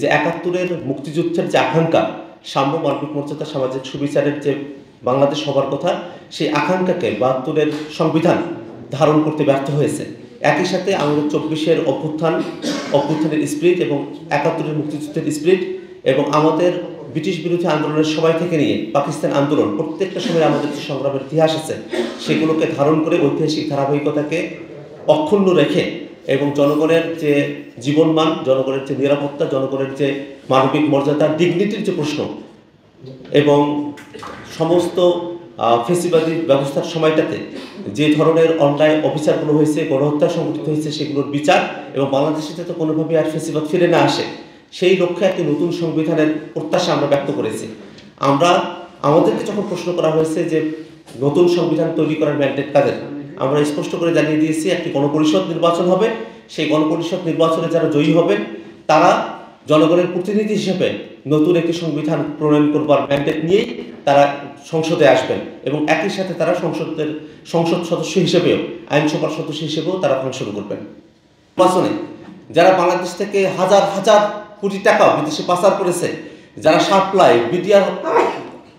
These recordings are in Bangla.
যে ৭১-এর মুক্তিযুদ্ধের যে আকাঙ্ক্ষা, সাম্য, মানবিক মর্যাদা, সামাজিক সুবিচারের যে বাংলাদেশ হবার কথা, সেই আকাঙ্ক্ষাকে ৭২-এর সংবিধান ধারণ করতে ব্যর্থ হয়েছে। একই সাথে আমাদের ২৪-এর অভ্যুত্থানের স্পিরিট এবং ৭১-এর মুক্তিযুদ্ধের স্পিরিট এবং আমাদের ব্রিটিশ বিরোধী আন্দোলনের সময় থেকে নিয়ে পাকিস্তান আন্দোলন, প্রত্যেকটা সময় আমাদের যে সংগ্রামের ইতিহাস আছে সেগুলোকে ধারণ করে ঐতিহাসিক ধারাবাহিকতাকে অক্ষুণ্ণ রেখে এবং জনগণের যে জীবনমান, জনগণের যে নিরাপত্তা, জনগণের যে মানবিক মর্যাদা, ডিগনিটির যে প্রশ্ন এবং সমস্ত ফেসিবাদী ব্যবস্থার সময়টাতে যে ধরনের অন্যায় অবিচারগুলো হয়েছে, গণহত্যা সংঘটিত হয়েছে, সেগুলোর বিচার এবং বাংলাদেশে যাতে কোনোভাবে আর ফেসিবাদ ফিরে না আসে, সেই লক্ষ্যে একটি নতুন সংবিধানের প্রত্যাশা আমরা ব্যক্ত করেছি। আমাদেরকে যখন প্রশ্ন করা হয়েছে যে নতুন সংবিধান তৈরি করার ম্যান্ডেট কাদের, আমরা স্পষ্ট করে জানিয়ে দিয়েছি একটি গণপরিষদ নির্বাচন হবে। সেই গণপরিষদ নির্বাচনে যারা জয়ী হবেন তারা জনগণের প্রতিনিধি হিসেবে নতুন একটি সংবিধান প্রণয়ন করবার ম্যান্ডেট নিয়েই তারা সংসদে আসবেন এবং একই সাথে তারা সংসদ সদস্য হিসেবেও, আইনসভার সদস্য হিসেবেও তারা ফাংশন করবেন। নির্বাচনে যারা বাংলাদেশ থেকে হাজার হাজার কোটি টাকা বিদেশে পাচার করেছে, যারা সাপ্লাই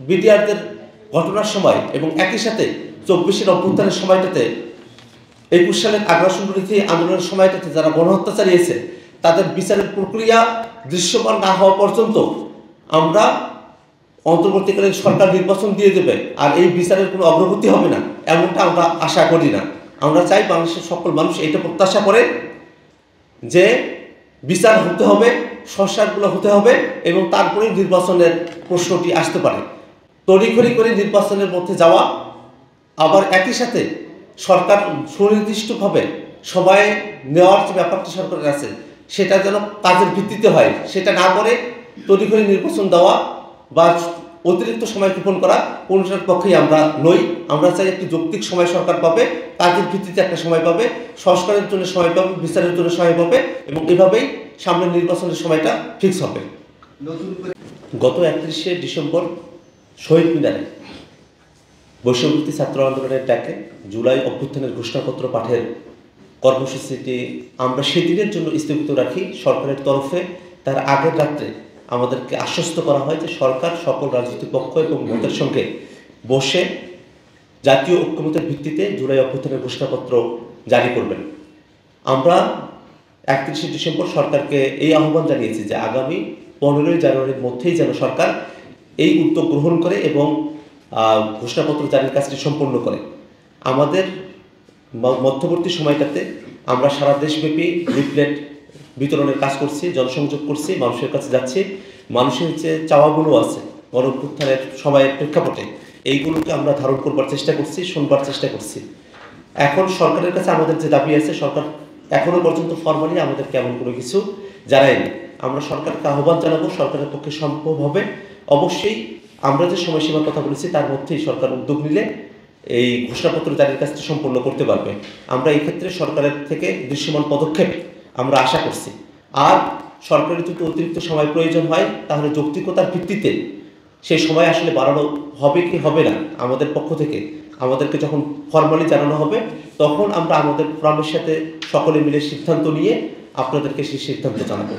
বিডিআরদের ঘটনার সময় এবং একই সাথে ২৪-এর অভ্যুত্থানের সময়টাতে, ২১ সালের আগ্রাসন বিরোধী আন্দোলনের সময়টাতে যারা গণহত্যা চালিয়েছে, তাদের বিচারের প্রক্রিয়া দৃশ্যমান না হওয়া পর্যন্ত আমরা অন্তর্বর্তীকালীন সরকার নির্বাচন দিয়ে দেবে আর এই বিচারের কোনো অগ্রগতি হবে না, এমনটা আমরা আশা করি না। আমরা চাই বাংলাদেশের সকল মানুষ এটা প্রত্যাশা করে যে বিচার হতে হবে, সংস্কারগুলো হতে হবে এবং তারপরেই নির্বাচনের প্রশ্নটি আসতে পারে। তড়িঘড়ি করে নির্বাচনের মধ্যে যাওয়া, আবার একই সাথে সরকার সুনির্দিষ্টভাবে সময় নেওয়ার যে ব্যাপারটি সরকারের আছে সেটা যেন কাজের ভিত্তিতে হয়, সেটা না করে তড়িঘড়ি নির্বাচন দেওয়া বা অতিরিক্ত সময় ক্ষেপণ করা কোনটার পক্ষেই আমরা নই। আমরা চাই একটি যৌক্তিক সময় সরকার পাবে, কাজের ভিত্তিতে একটা সময় পাবে, সংস্কারের জন্য সময় পাবে, বিচারের জন্য সময় পাবে এবং এভাবেই সামনের নির্বাচনের সময়টা ফিক্স হবে। গত ৩১শে ডিসেম্বর শহীদ মিনারে বৈষম্যবিরোধী ছাত্র আন্দোলনের ডাকে জুলাই অভ্যুত্থানের ঘোষণাপত্র পাঠের কর্মসূচিটি আমরা সেদিনের জন্য স্থগিত রাখি। সরকারের তরফে তার আগের রাত্রে আমাদেরকে আশ্বস্ত করা হয় যে সরকার সকল রাজনৈতিক পক্ষ এবং মতের সঙ্গে বসে জাতীয় ঐক্যমতের ভিত্তিতে জুলাই অভ্যুত্থানের ঘোষণাপত্র জারি করবেন। আমরা ৩১শে ডিসেম্বর সরকারকে এই আহ্বান জানিয়েছি যে আগামী ১৫ই জানুয়ারির মধ্যেই যেন সরকার এই উদ্যোগ গ্রহণ করে এবং ঘোষণাপত্র জারির কাজটি সম্পন্ন করে। আমাদের মধ্যবর্তী সময়টাতে আমরা সারা দেশব্যাপী লিফলেট বিতরণের কাজ করছি, জনসংযোগ করছি, মানুষের কাছে যাচ্ছি। মানুষের যে চাওয়াগুলো আছে গণঅভ্যুত্থানের সময়ের প্রেক্ষাপটে, এইগুলোকে আমরা ধারণ করবার চেষ্টা করছি, শুনবার চেষ্টা করছি। এখন সরকারের কাছে আমাদের যে দাবি আছে, সরকার এখনো পর্যন্ত ফরমালি আমাদের কেমন কোনো কিছু জানায়নি। আমরা সরকারকে আহ্বান জানাবো, সরকারের পক্ষে সম্ভব হবে অবশ্যই আমরা যে সময়সীমার কথা বলেছি তার মধ্যেই সরকার উদ্যোগ নিলে এই ঘোষণাপত্র জারির কাজটি সম্পন্ন করতে পারবে। আমরা এই ক্ষেত্রে সরকারের থেকে দৃশ্যমান পদক্ষেপ আমরা আশা করছি। আর সরকারের যদি অতিরিক্ত সময় প্রয়োজন হয় তাহলে যৌক্তিকতার ভিত্তিতে সেই সময় আসলে বাড়ানো হবে কি হবে না, আমাদের পক্ষ থেকে আমাদেরকে যখন ফর্মালি জানানো হবে তখন আমরা আমাদের ফোরামের সাথে সকলে মিলে সিদ্ধান্ত নিয়ে আপনাদেরকে সেই সিদ্ধান্ত জানাবো।